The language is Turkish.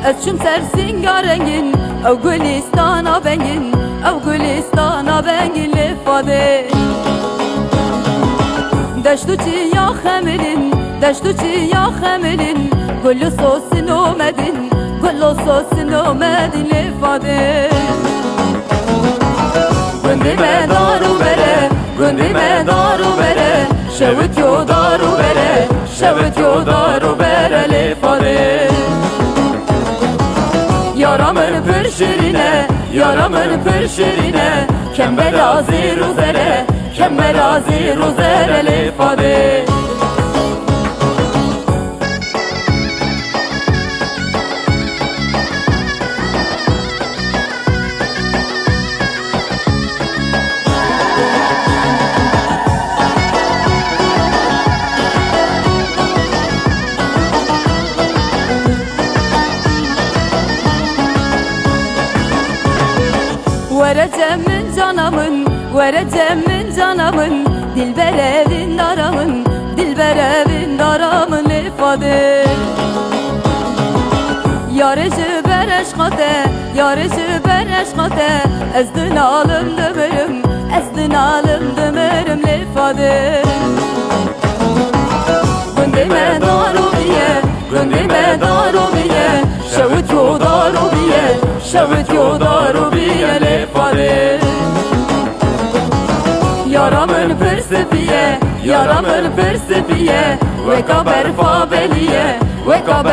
Ez çüm ser singarengin ev gülistana bengin ev gülistana bengin lefade Deştu çi ya xemelin deştu çi ya xemelin Gülü sosin omedin gülü sosin omedin lefade Gündime daru bere gündime daru bere Şevit yo daru bere şevit yo daru bere lefade Yaramın pür şirine yaramın pür şirine Kembel azir uzere kembel azir uzere lefade Vereceğimin canamın, vereceğimin canamın Dilber evin daramın, dilber evin daramın ifade Yarıcı bereşkate, yarıcı bereşkate Ezdin alım dömürüm, ezdin alım dömürüm ifade Gündime daru biye, gündime daru biye Şevit yo daru biye, şevit yo daru biye lefade Yaramın persefiye, yaramın persefiye Veka berfa beliye, veka